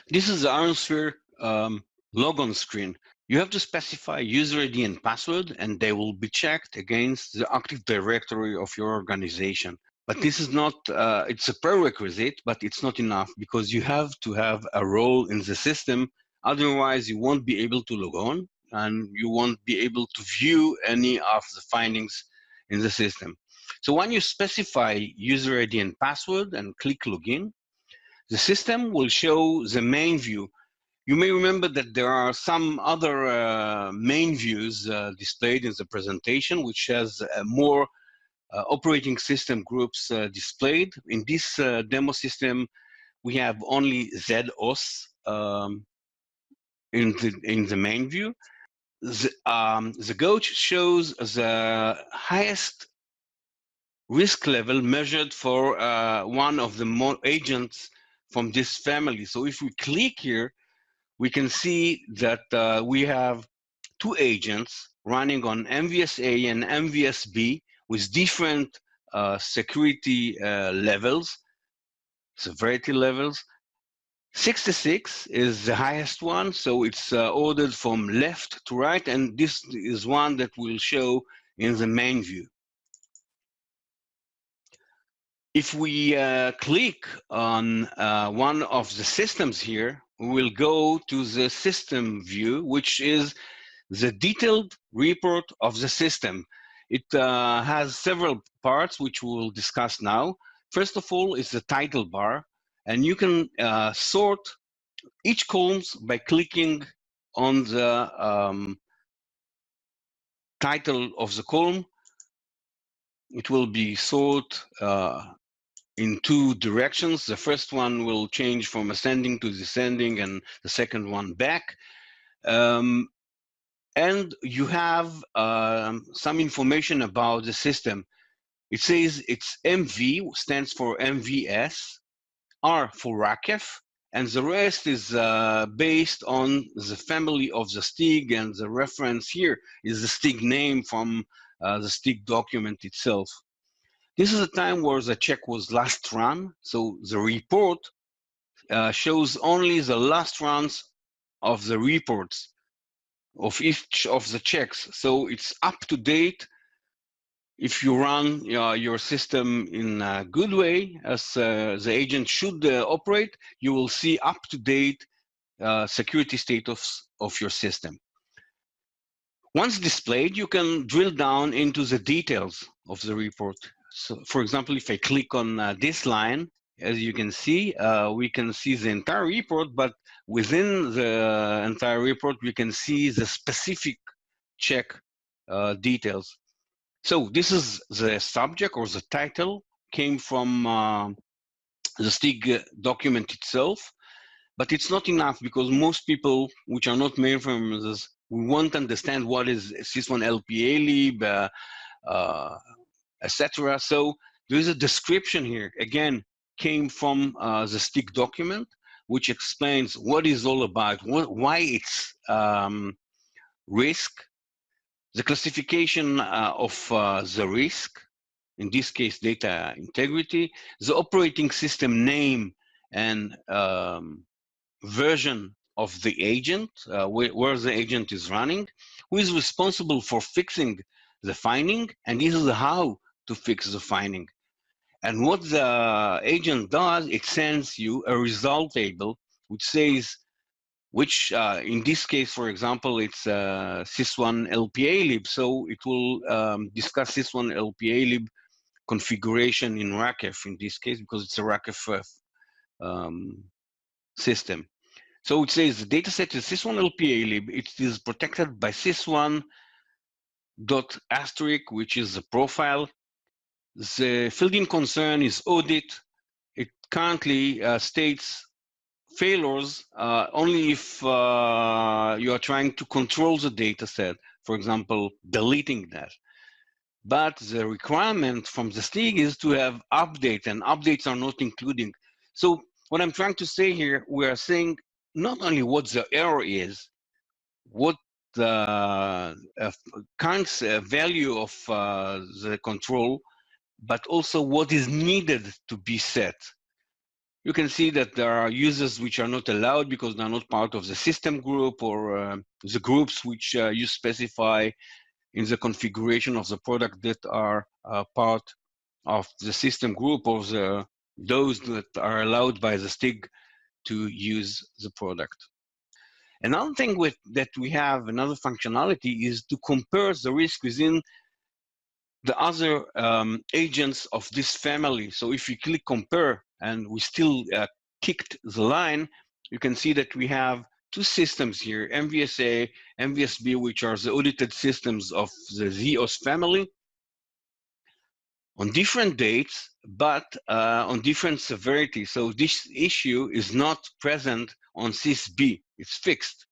This is the IronSphere logon screen. You have to specify user ID and password, and they will be checked against the Active Directory of your organization. But this is not, it's a prerequisite, but it's not enough because you have to have a role in the system. Otherwise, you won't be able to log on and you won't be able to view any of the findings in the system. So when you specify user ID and password and click login, the system will show the main view. You may remember that there are some other main views displayed in the presentation, which has more operating system groups displayed. In this demo system, we have only ZOS in the main view. The gauge shows the highest risk level measured for one of the agents from this family. So if we click here, we can see that we have two agents running on MVSA and MVSB with different security levels, severity levels. 66 is the highest one, so it's ordered from left to right, and this is one that will show in the main view. If we click on one of the systems here, we will go to the system view, which is the detailed report of the system. It has several parts, which we will discuss now. First of all is the title bar, and you can sort each columns by clicking on the title of the column. It will be sorted in two directions. The first one will change from ascending to descending, and the second one back. And you have some information about the system. It says it's MV, stands for MVS, R for RAKEF, and the rest is based on the family of the STIG, and the reference here is the STIG name from the STIG document itself. This is a time where the check was last run, so the report shows only the last runs of the reports of each of the checks. So it's up to date. If you run your system in a good way, as the agent should operate, you will see up to date security status of your system. Once displayed, you can drill down into the details of the report. So, for example, if I click on this line, as you can see, we can see the entire report, but within the entire report, we can see the specific check details. So this is the subject, or the title came from the STIG document itself, but it's not enough because most people which are not mainframers, we want to understand what is sys1 LPA lib, etc. So there is a description here, again, came from the STIG document, which explains what it's all about, why it's risk, the classification of the risk, in this case, data integrity, the operating system name and version of the agent, where the agent is running, who is responsible for fixing the finding, and this is how to fix the finding. And what the agent does, it sends you a result table which says, which in this case, for example, it's sys1 LPA lib. So it will discuss sys1 LPA lib configuration in RAKEF in this case, because it's a RAKEF system. So it says the dataset is sys1 LPA lib. It is protected by sys1 dot asterisk, which is the profile. The field in concern is audit. It currently states failures only if you are trying to control the data set, for example, deleting that. But the requirement from the STIG is to have updates, and updates are not including. So what I'm trying to say here, we are saying not only what the error is, what the current value of the control, but also what is needed to be set. You can see that there are users which are not allowed because they're not part of the system group or the groups which you specify in the configuration of the product that are part of the system group or those that are allowed by the STIG to use the product. Another thing that we have, another functionality, is to compare the risk within the other agents of this family. So if you click compare and we still ticked the line, you can see that we have two systems here, MVSA, MVSB, which are the audited systems of the ZOS family on different dates, but on different severity. So this issue is not present on SysB, it's fixed.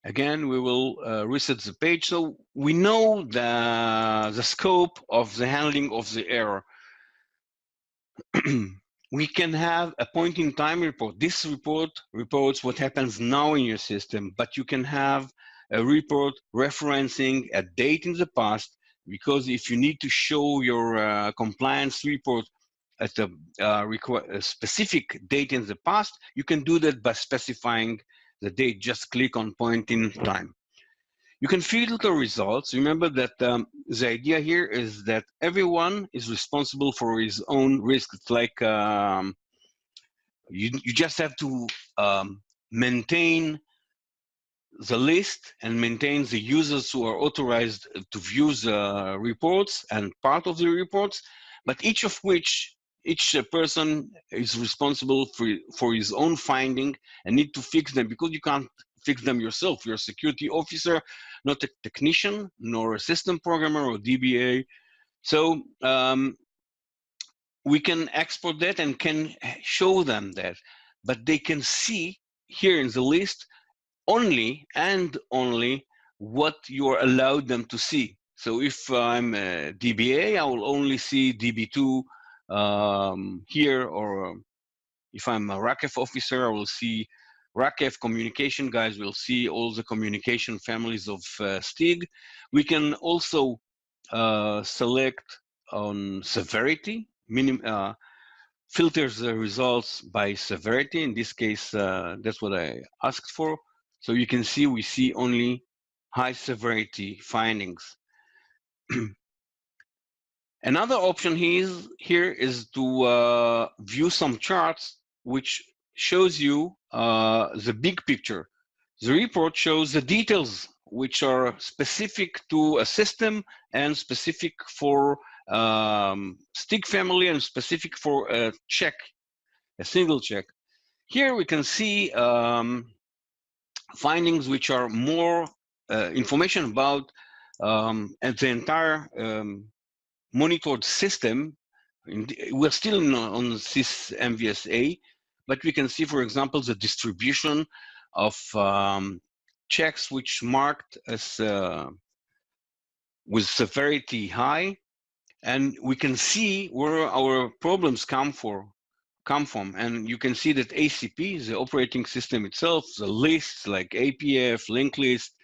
Again, we will reset the page. So we know the scope of the handling of the error. We can have a point-in-time report. This report reports what happens now in your system, but you can have a report referencing a date in the past, because if you need to show your compliance report at a specific date in the past, you can do that by specifying the date. Just click on point in time. You can filter results. Remember that the idea here is that everyone is responsible for his own risk. It's like you just have to maintain the list and maintain the users who are authorized to view the reports and part of the reports, but each person is responsible for his own finding and need to fix them, because you can't fix them yourself. You're a security officer, not a technician, nor a system programmer or DBA. So we can export that and can show them that, but they can see here in the list only and only what you are allowed them to see. So if I'm a DBA, I will only see DB2 here, or if I'm a RACF officer, I will see RACF. Communication guys will see all the communication families of STIG. We can also select on severity, filters the results by severity. In this case, that's what I asked for. So you can see we see only high severity findings. Another option here is to view some charts which shows you the big picture. The report shows the details which are specific to a system and specific for STIG family and specific for a check, a single check. Here we can see findings which are more information about the entire monitored system. We're still on Sys MVSA, but we can see, for example, the distribution of checks which marked as with severity high, and we can see where our problems come from. And you can see that ACP, the operating system itself, the lists like APF, linked list,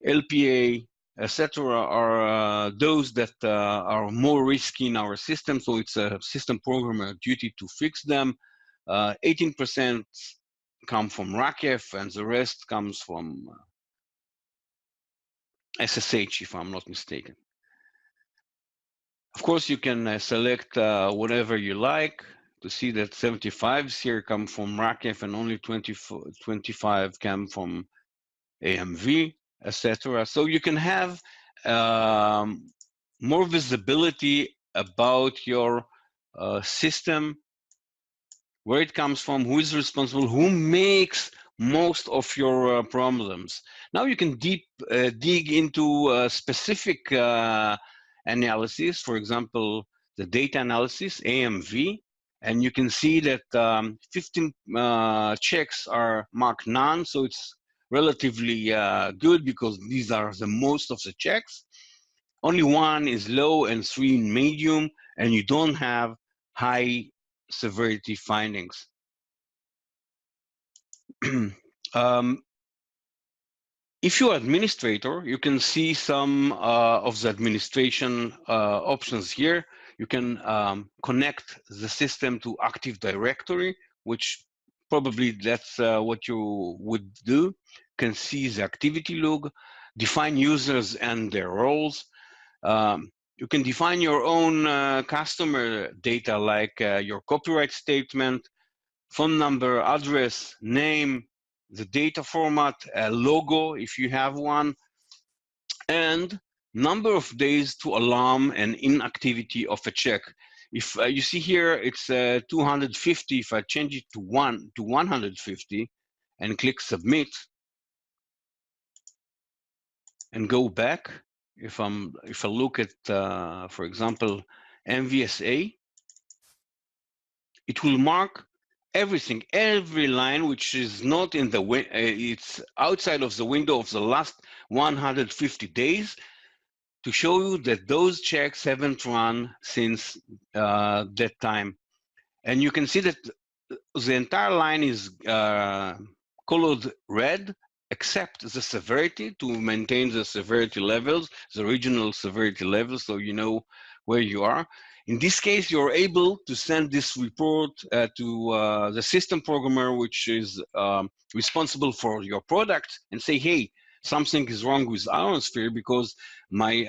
LPA, etc., are those that are more risky in our system. So it's a system programmer duty to fix them. 18% come from RACF, and the rest comes from SSH, if I'm not mistaken. Of course, you can select whatever you like. To see that 75s here come from RACF and only 25 come from AMV, etc. So you can have more visibility about your system, where it comes from, who is responsible, who makes most of your problems. Now you can dig into specific analysis, for example, the data analysis, AMV, and you can see that 15 checks are marked none, so it's relatively good because these are the most of the checks. Only 1 is low and 3 in medium, and you don't have high severity findings. If you're administrator, you can see some of the administration options here. You can connect the system to Active Directory, which probably that's what you would do. You can see the activity log, define users and their roles. You can define your own customer data, like your copyright statement, phone number, address, name, the data format, a logo if you have one, and number of days to alarm an inactivity of a check. If you see here, it's 250. If I change it to 150 and click submit and go back, if I look at, for example, MVSA, it will mark everything, every line which is not in the it's outside of the window of the last 150 days, to show you that those checks haven't run since that time. And you can see that the entire line is colored red, except the severity, to maintain the severity levels, the regional severity levels, so you know where you are. In this case, you're able to send this report to the system programmer, which is responsible for your product, and say, hey, something is wrong with IronSphere because my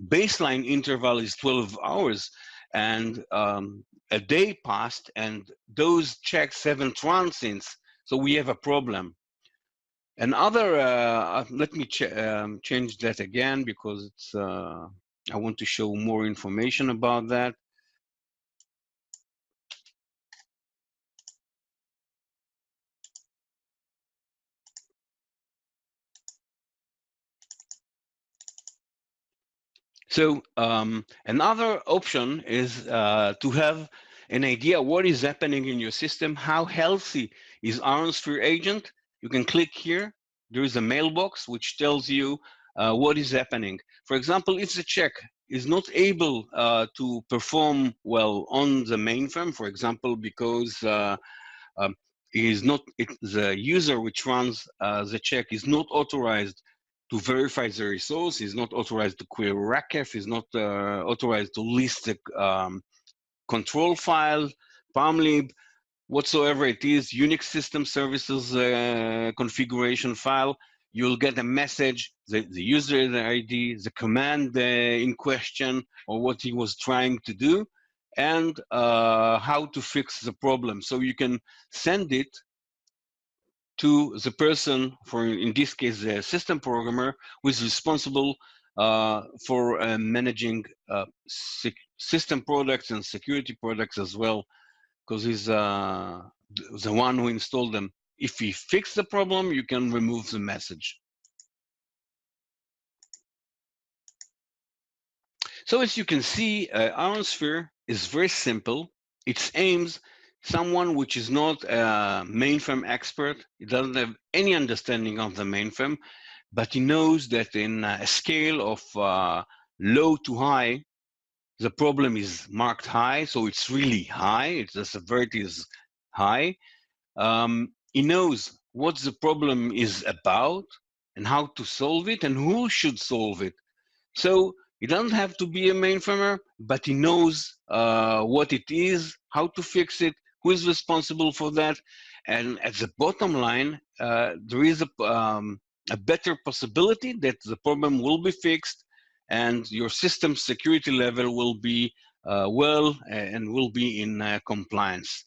baseline interval is 12 hours, and a day passed and those checks haven't run since, so we have a problem. Another, let me change that again, because it's, I want to show more information about that. So another option is to have an idea what is happening in your system, how healthy is IronSphere agent. You can click here. There is a mailbox which tells you what is happening. For example, if the check is not able to perform well on the mainframe, for example, because the user which runs the check is not authorized to verify the resource, is not authorized to query RACF, is not authorized to list the control file, palmlib, whatsoever it is, Unix system services configuration file, you'll get a message, the user ID, the command in question, or what he was trying to do, and how to fix the problem. So you can send it to the person, for in this case, the system programmer, who is responsible for managing system products and security products as well, because he's the one who installed them. If he fixes the problem, you can remove the message. So as you can see, IronSphere is very simple. It aims someone which is not a mainframe expert. He doesn't have any understanding of the mainframe, but he knows that in a scale of low to high, the problem is marked high, so it's really high. The severity is high. He knows what the problem is about and how to solve it and who should solve it. So he doesn't have to be a mainframer, but he knows what it is, how to fix it, who is responsible for that. And at the bottom line, there is a better possibility that the problem will be fixed and your system security level will be well and will be in compliance.